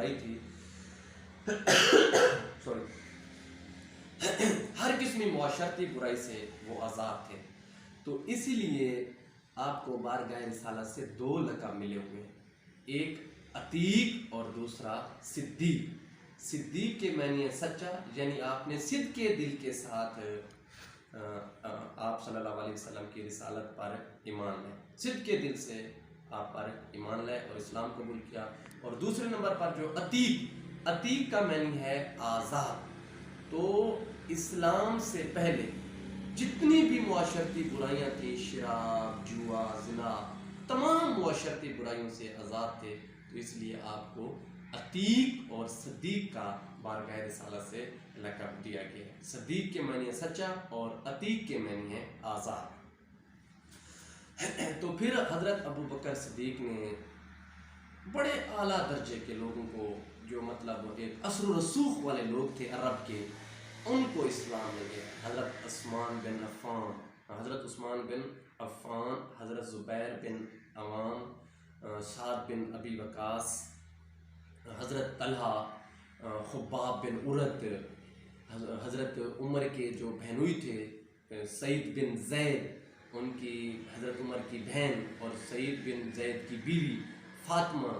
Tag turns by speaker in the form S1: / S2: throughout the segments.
S1: برائی تھی سوری ہر قسمی معاشرتی برائی سے وہ آزاد تھے. تو اسی لیے آپ کو بارگاہ رسالت سے 2 لقب ملے ہوئے ہیں، ایک عتیق اور دوسرا صدیق. صدیق کے معنی ہے سچا، یعنی آپ نے صدق کے دل کے ساتھ آپ صلی اللہ علیہ وسلم کی رسالت پر ایمان لائے، صدق کے دل سے آپ پر ایمان لائے اور اسلام قبول کیا. اور دوسرے نمبر پر جو عتیق کا معنی ہے آزاد. تو اسلام سے پہلے جتنی بھی معاشرتی برائیاں تھیں، شراب، جوا، زنا، تمام معاشرتی برائیوں سے آزاد تھے. تو اس لیے آپ کو عتیق اور صدیق کا بارگاہ رسالت سے لقب دیا گیا ہے. صدیق کے معنی ہے سچا اور عتیق کے معنی ہے آزاد. تو پھر حضرت ابو بکر صدیق نے بڑے اعلیٰ درجے کے لوگوں کو، جو مطلب ایک اثر و رسوخ والے لوگ تھے عرب کے، ان کو اسلام میں گیا. حضرت عثمان بن عفان، حضرت زبیر بن عوام، سعد بن ابی وقاص، حضرت طلحہ، خباب بن عرت، حضرت عمر کے جو بہنوئی تھے سعید بن زید، ان کی حضرت عمر کی بہن اور سعید بن زید کی بیوی فاطمہ،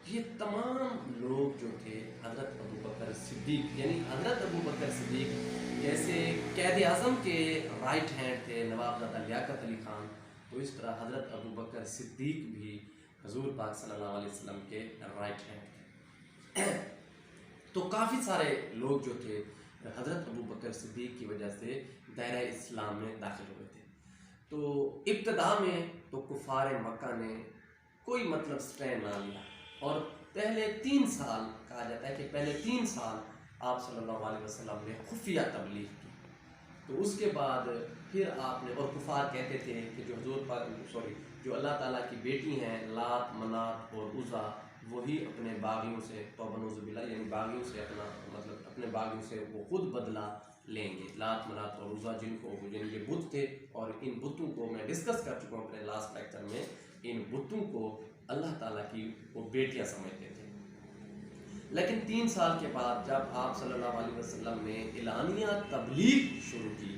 S1: یہ تمام لوگ جو تھے حضرت ابو بکر صدیق، یعنی حضرت ابو بکر صدیق جیسے قائد اعظم کے رائٹ ہینڈ تھے نواب زادہ لیاقت علی خان، تو اس طرح حضرت ابو بکر صدیق بھی حضور پاک صلی اللہ علیہ وسلم کے رائٹ ہینڈ تھے. تو کافی سارے لوگ جو تھے حضرت ابو بکر صدیق کی وجہ سے دائرہ اسلام میں داخل ہوئے تھے. تو ابتدا میں تو کفار مکہ نے کوئی مطلب سٹینڈ نہ لیا، اور پہلے 3 سال کہا جاتا ہے کہ پہلے 3 سال آپ صلی اللہ علیہ وسلم نے خفیہ تبلیغ کی. تو اس کے بعد پھر آپ نے، اور کفار کہتے تھے کہ جو اللہ تعالیٰ کی بیٹی ہیں لات، منات اور عزا، وہی اپنے باغیوں سے، توبہ نعوذ باللہ، یعنی باغیوں سے اپنے باغیوں سے وہ خود بدلہ لیں گے. لات، منات اور عزا جن کے بت تھے، اور ان بتوں کو میں ڈسکس کر چکا ہوں اپنے لاسٹ لیکچر میں، ان بتوں کو اللہ تعالیٰ کی وہ بیٹیاں سمجھتے تھے. لیکن 3 سال کے بعد جب آپ صلی اللہ علیہ وسلم نے اعلانیہ تبلیغ شروع کی،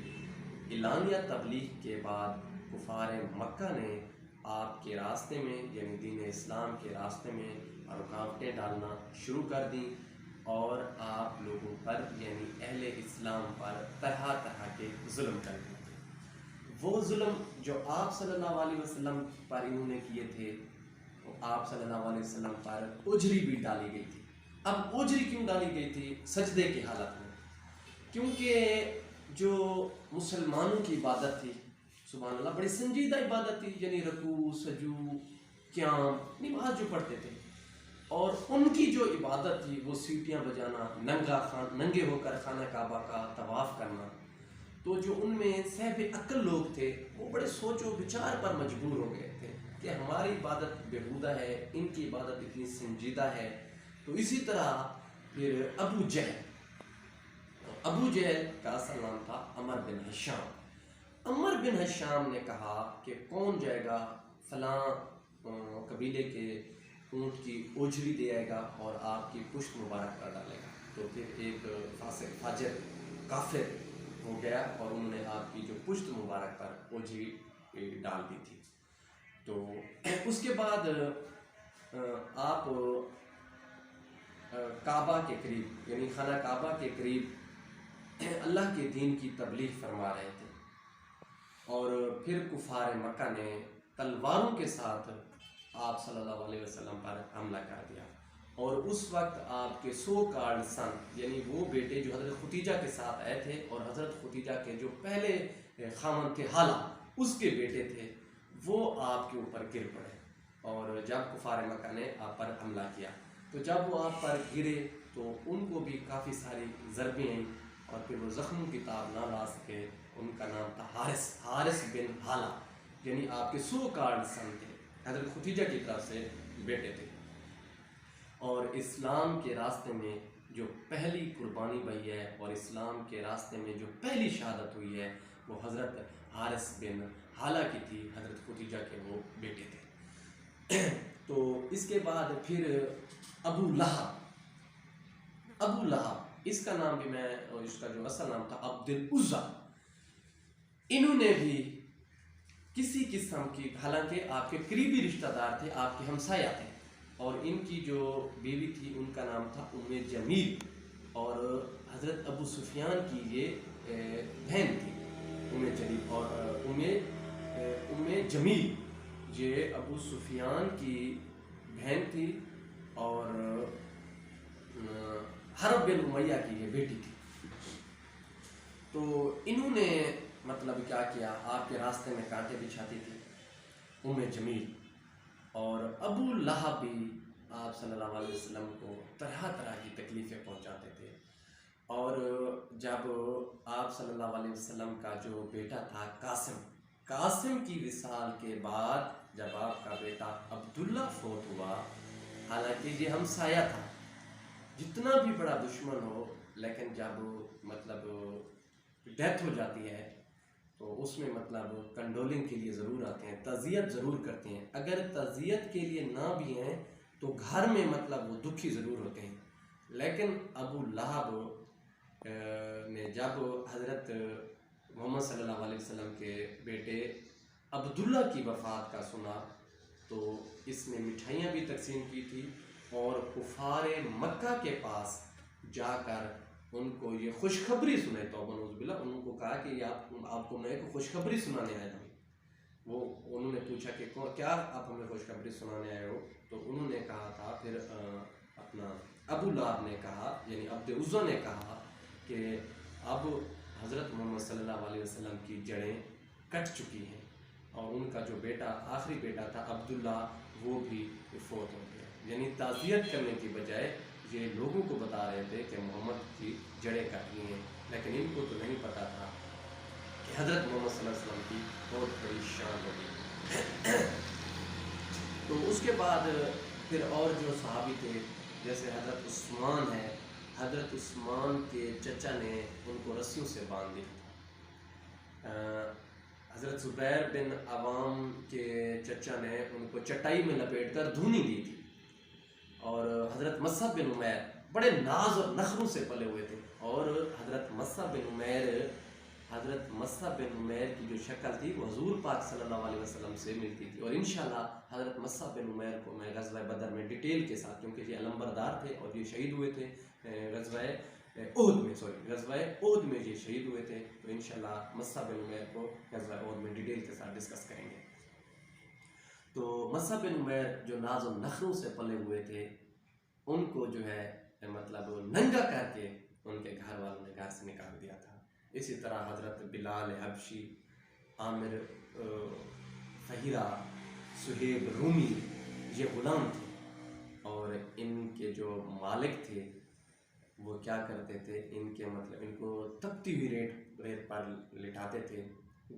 S1: اعلانیہ تبلیغ کے بعد کفار مکہ نے آپ کے راستے میں، یعنی دین اسلام کے راستے میں رکاوٹیں ڈالنا شروع کر دیں، اور آپ لوگوں پر، یعنی اہل اسلام پر طرح طرح کے ظلم کر دیے. وہ ظلم جو آپ صلی اللہ علیہ وسلم پر انہوں نے کیے تھے، وہ آپ صلی اللہ علیہ وسلم پر اجری بھی ڈالی گئی تھی. اب اجری کیوں ڈالی گئی تھی؟ سجدے کی حالت میں، کیونکہ جو مسلمانوں کی عبادت تھی، سبحان اللہ، بڑی سنجیدہ عبادت تھی، یعنی رکوع، سجود، قیام، نماز جو پڑھتے تھے، اور ان کی جو عبادت تھی وہ سیٹیاں بجانا، ننگے ہو کر خانہ کعبہ کا طواف کرنا. تو جو ان میں صاحب عقل لوگ تھے وہ بڑے سوچ و بچار پر مجبور ہو گئے تھے کہ ہماری عبادت بیہودہ ہے، ان کی عبادت اتنی سنجیدہ ہے. تو اسی طرح پھر ابو جہل کا اصل نام تھا عمر بن ہشام. عمر بن ہشام نے کہا کہ کون جائے گا فلاں قبیلے کے اونٹ کی اجری دے آئے گا اور آپ کی پشت مبارک کر ڈالے گا. تو پھر ایک فاسق، فاجر، کافر ہو گیا، اور انہوں نے آپ کی جو پشت مبارک پر اجری ڈال دی تھی. تو اس کے بعد آپ کعبہ کے قریب، یعنی خانہ کعبہ کے قریب اللہ کے دین کی تبلیغ فرما رہے تھے، اور پھر کفار مکہ نے تلواروں کے ساتھ آپ صلی اللہ علیہ وسلم پر حملہ کر دیا. اور اس وقت آپ کے 100 کارڈ سن، یعنی وہ بیٹے جو حضرت ختیجہ کے ساتھ آئے تھے، اور حضرت ختیجہ کے جو پہلے خامن تھے حالہ، اس کے بیٹے تھے، وہ آپ کے اوپر گر پڑے. اور جب کفار مکہ نے آپ پر حملہ کیا، تو جب وہ آپ پر گرے تو ان کو بھی کافی ساری ضربیں آئیں، اور پھر وہ زخموں کی تاب نہ لا سکے. ان کا نام تھا حارث بن حالہ، یعنی آپ کے 100 کارڈ سن تھے، حضرت ختیجہ کی طرف سے بیٹے تھے. اور اسلام کے راستے میں جو پہلی قربانی بھئی ہے، اور اسلام کے راستے میں جو پہلی شہادت ہوئی ہے، وہ حضرت حارث بن حالہ کی تھی، حضرت ختیجہ کے وہ بیٹے تھے. تو اس کے بعد پھر ابو لہب، ابو لہب، اس کا نام بھی میں، اس کا جو اصل نام تھا عبد العزا، انہوں نے بھی کسی قسم کی، حالانکہ آپ کے قریبی رشتہ دار تھے، آپ کے ہمسایہ تھے، اور ان کی جو بیوی تھی ان کا نام تھا ام جمیل، اور حضرت ابو سفیان کی یہ بہن تھی ام جمیل، اور ام جمیل یہ ابو سفیان کی بہن تھی، اور حرب بن امیہ کی یہ بیٹی تھی۔ تو انہوں نے مطلب کیا کیا، آپ کے راستے میں کانٹے بچھاتی تھی ام جمیل، اور ابو لہب بھی آپ صلی اللہ علیہ وسلم کو طرح طرح کی تکلیفیں پہنچاتے تھے، اور جب آپ صلی اللہ علیہ وسلم کا جو بیٹا تھا قاسم کی وصال کے بعد جب آپ کا بیٹا عبداللہ فوت ہوا، حالانکہ یہ ہمسایہ تھا، جتنا بھی بڑا دشمن ہو لیکن جب مطلب ڈیتھ ہو جاتی ہے تو اس میں مطلب کنڈولنگ کے لیے ضرور آتے ہیں، تعزیت ضرور کرتے ہیں، اگر تعزیت کے لیے نہ بھی ہیں تو گھر میں مطلب وہ دکھی ضرور ہوتے ہیں۔ لیکن ابو لہب نے جب حضرت محمد صلی اللہ علیہ وسلم کے بیٹے عبداللہ کی وفات کا سنا تو اس نے مٹھائیاں بھی تقسیم کی تھی، اور کفار مکہ کے پاس جا کر ان کو یہ خوشخبری سنائی، توبہ نعوذ باللہ، انہوں کو کہا کہ یہ آپ کو میں ایک خوشخبری سنانے آیا ہوں۔ وہ انہوں نے پوچھا کہ کیا آپ ہمیں خوشخبری سنانے آئے ہو؟ تو انہوں نے کہا تھا، پھر اپنا ابو لہب نے کہا، یعنی عبد العزا نے کہا کہ اب حضرت محمد صلی اللہ علیہ وسلم کی جڑیں کٹ چکی ہیں، اور ان کا جو بیٹا آخری بیٹا تھا عبداللہ وہ بھی فوت ہو گیا۔ یعنی تعزیت کرنے کی بجائے یہ لوگوں کو بتا رہے تھے کہ محمد کی جڑیں کٹ گئی ہیں، لیکن ان کو تو نہیں پتا تھا کہ حضرت محمد صلی اللہ علیہ وسلم کی بہت بڑی شان ہوگی۔ تو اس کے بعد پھر اور جو صحابی تھے، جیسے حضرت عثمان ہے، حضرت عثمان کے چچا نے ان کو رسیوں سے باندھ دیا۔ حضرت زبیر بن عوام کے چچا نے ان کو چٹائی میں لپیٹ کر دھونی دی تھی، اور حضرت مصعب بن عمیر بڑے ناز اور نخروں سے پلے ہوئے تھے، اور حضرت مصعب بن عمیر کی جو شکل تھی وہ حضور پاک صلی اللہ علیہ وسلم سے ملتی تھی، اور انشاءاللہ حضرت مصعب بن عمیر کو میں غزوہ بدر میں ڈیٹیل کے ساتھ، کیونکہ یہ علمبردار تھے اور یہ شہید ہوئے تھے غزوہ احد میں یہ شہید ہوئے تھے، تو انشاءاللہ مصعب بن عمیر کو غزوہ احد میں ڈیٹیل کے ساتھ ڈسکس کریں گے۔ تو مصعب بن عمیر جو ناز و نخروں سے پلے ہوئے تھے، ان کو جو ہے مطلب ننگا کر کے ان کے گھر والوں نے گھر سے نکال دیا تھا۔ اسی طرح حضرت بلال حبشی، عامر فہیرہ، سہیب رومی، یہ غلام تھے، اور ان کے جو مالک تھے وہ کیا کرتے تھے، ان کے مطلب ان کو تپتی ہوئی ریت پر لٹاتے تھے،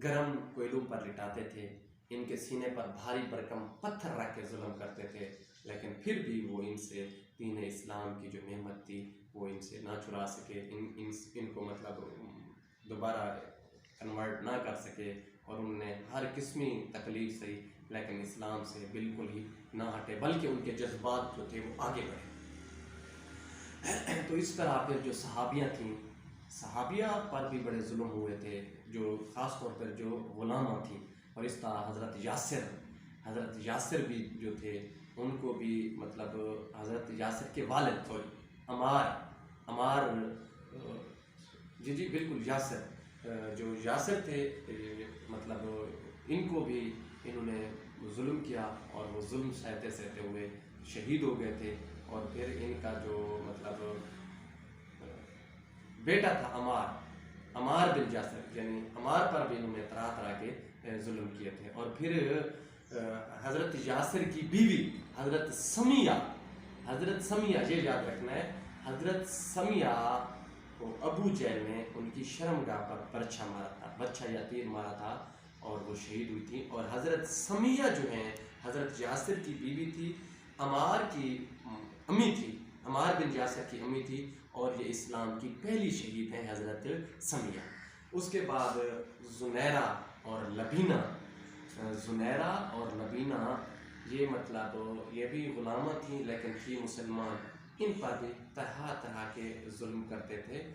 S1: گرم کوئلوں پر لٹاتے تھے، ان کے سینے پر بھاری بھرکم پتھر رکھ کے ظلم کرتے تھے، لیکن پھر بھی وہ ان سے دین اسلام کی جو نعمت تھی وہ ان سے نہ چھڑا سکے، ان کو مطلب دوبارہ کنورٹ نہ کر سکے، اور انہوں نے ہر قسمی تکلیف سہی لیکن اسلام سے بالکل ہی نہ ہٹے، بلکہ ان کے جذبات جو تھے وہ آگے بڑھے۔ تو اس طرح پھر جو صحابیاں تھیں، صحابیہ پر بھی بڑے ظلم ہوئے تھے، جو خاص طور پر جو غلامہ تھیں، اور اس طرح حضرت یاسر بھی جو تھے ان کو بھی مطلب حضرت یاسر کے والد عمار جی بالکل جو یاسر تھے مطلب ان کو بھی انہوں نے ظلم کیا، اور وہ ظلم سہتے ہوئے شہید ہو گئے تھے، اور پھر ان کا جو مطلب بیٹا تھا عمار بن یاسر، یعنی عمار پر بھی انہوں نے طرح طرح کے ظلم کیے تھے، اور پھر حضرت یاسر کی بیوی حضرت سمیہ یہ یاد رکھنا ہے، حضرت سمیہ کو ابو جہل نے ان کی شرمگاہ پر برچھا یا تیر مارا تھا، اور وہ شہید ہوئی تھی، اور حضرت سمیہ جو ہیں حضرت یاسر کی بیوی تھی، عمار بن یاسر کی امی تھی، اور یہ اسلام کی پہلی شہید ہیں حضرت سمیہ۔ اس کے بعد زنیرہ اور لبینہ یہ مطلب یہ بھی غلامہ تھیں لیکن تھی مسلمان، ان پر بھی طرح طرح کے ظلم کرتے تھے.